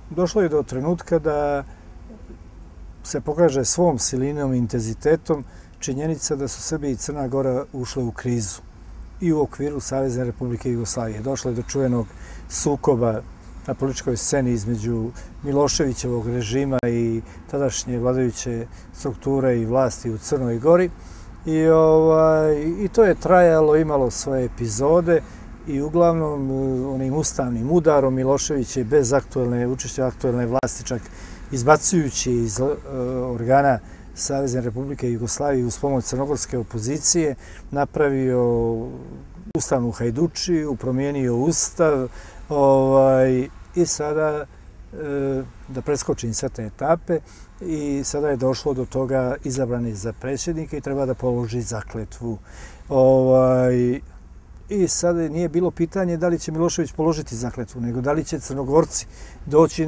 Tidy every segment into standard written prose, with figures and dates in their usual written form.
došlo je do trenutka da se pokaže svom silinom i intenzitetom činjenica da su Srbija i Crna Gora ušle u krizu i u okviru Savezne Republike Jugoslavije. Došlo je do čuvenog sukoba na političkoj sceni između Miloševićevog režima i tadašnje vladajuće strukture i vlasti u Crnoj Gori. I to je trajalo, imalo svoje epizode i uglavnom onim ustavnim udarom Milošević je bez učešća aktuelne vlasti, čak izbacujući iz organa Savezne Republike Jugoslavije uz pomoć crnogorske opozicije, napravio ustavnu hajdučiju, promijenio ustav i sada, da preskočim sve te etape, i sada je došlo do toga izabran je za predsjednika i treba da položi zakletvu. I sada nije bilo pitanje da li će Milošević položiti zakletvu, nego da li će Crnogorci doći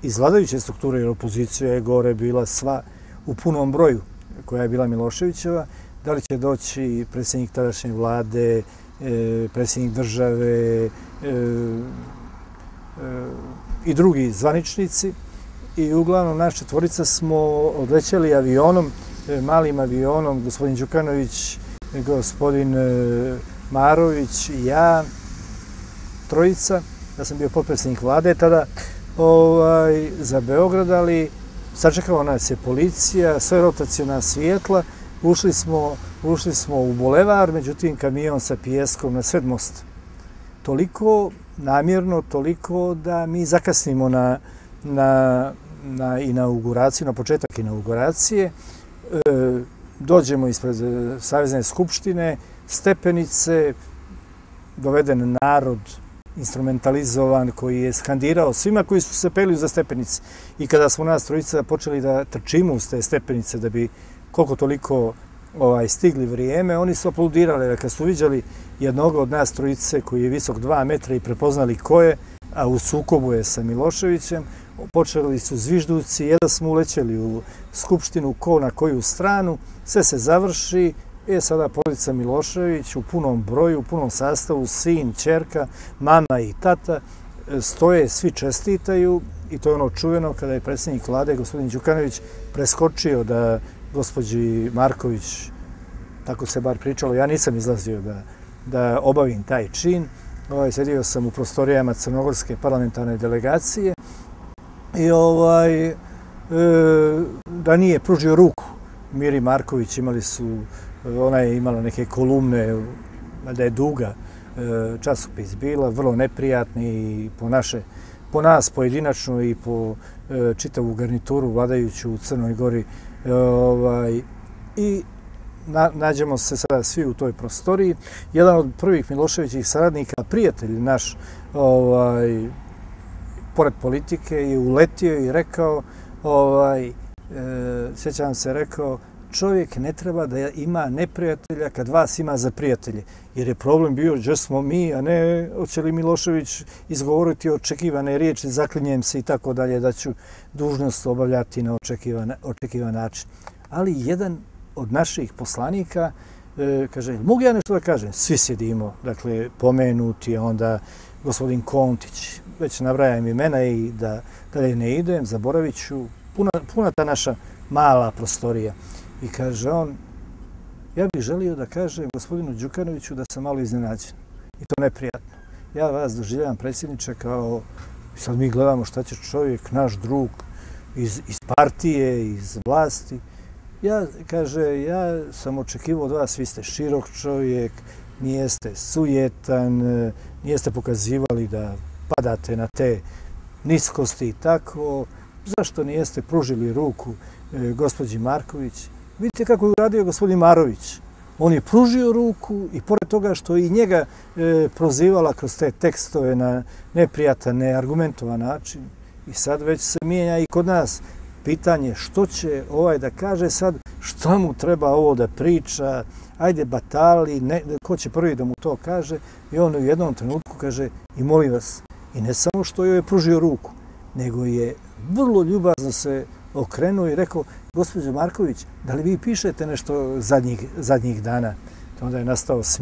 iz vladajuće strukture, jer opozicija je gore bila sva u punom broju koja je bila Miloševićeva, da li će doći predsjednik tadašnje vlade, predsjednik države i drugi zvaničnici. I uglavnom naš četvorica smo odlećeli avionom, malim avionom, gospodin Đukanović, gospodin Marović i ja, trojica. Ja sam bio potpredsjednik vlade tada, za Beograd, ali sačekala nas je policija, sve rotaciona svjetla, ušli smo u bulevar, međutim kamion sa pijeskom na sred mosta. Toliko namjerno, toliko da mi zakasnimo na inauguraciju, na početak inauguracije. Dođemo ispred Savezne skupštine, stepenice, doveden narod, instrumentalizovan, koji je skandirao svima koji su se peli za stepenice. I kada smo nas trojica počeli da trčimo uz te stepenice da bi koliko toliko stigli vrijeme, oni su aplaudirali. Kad su viđali jednog od nas trojice koji je visok 2 metra i prepoznali ko je, a u sukobu je sa Miloševićem, počeli su zvižduci, jedva smo ulećeli u skupštinu, ko na koju stranu, sve se završi. Sada porodica Milošević u punom broju, u punom sastavu, sin, ćerka, mama i tata, stoje, svi čestitaju, i to je ono čuveno kada je predsjednik vlade, gospodin Đukanović, preskočio da gospođi Marković, tako se bar pričalo, ja nisam izlazio da obavim taj čin. Sedio sam u prostorijama Crnogorske parlamentarne delegacije i da nije pružio ruku Miri Marković, ona je imala neke kolumne, da je duga časopis bila, vrlo neprijatni i po nas pojedinačno i po čitavu garnituru vladajuću u Crnoj Gori. I nađemo se sada svi u toj prostoriji. Jedan od prvih Miloševićih saradnika, prijatelj naš, pored politike, je uletio i rekao, sjećam se, rekao, čovjek ne treba da ima neprijatelja kad vas ima za prijatelje. Jer je problem bio gdje smo mi, a ne hoće li Milošević izgovoriti očekivane riječi, zaklinjem se i tako dalje, da ću dužnost obavljati na očekivan način. Ali jedan od naših poslanika kaže, mogu ja nešto da kažem? Svi sjedimo, dakle, pomenuti, onda gospodin Kontić, već nabrajam imena i da dalje ne idem, zaboravit ću, puna ta naša mala prostorija. I kaže on, ja bih želio da kažem gospodinu Đukanoviću da sam malo iznenađen. I to neprijatno. Ja vas doživljavam, predsjedniče, kao, sad mi gledamo šta će čovjek, naš drug, iz partije, iz vlasti. Ja sam očekivao od vas, vi ste širok čovjek, nijeste sujetan, nijeste pokazivali da padate na te niskosti i tako. Zašto nijeste pružili ruku gospođi Marković? Vidite kako je uradio gospodin Marović. On je pružio ruku i pored toga što i njega prozivala kroz te tekstove na neprijatan, neargumentovan način. I sad već se mijenja i kod nas pitanje što će da kaže sad, šta mu treba ovo da priča, ajde batali, ko će prvi da mu to kaže. I on u jednom trenutku kaže, i molim vas, i ne samo što joj je pružio ruku, nego je vrlo ljubazno se okrenuo i rekao, gospođo Marković, da li vi pišete nešto zadnjih dana? Onda je nastao smijeh.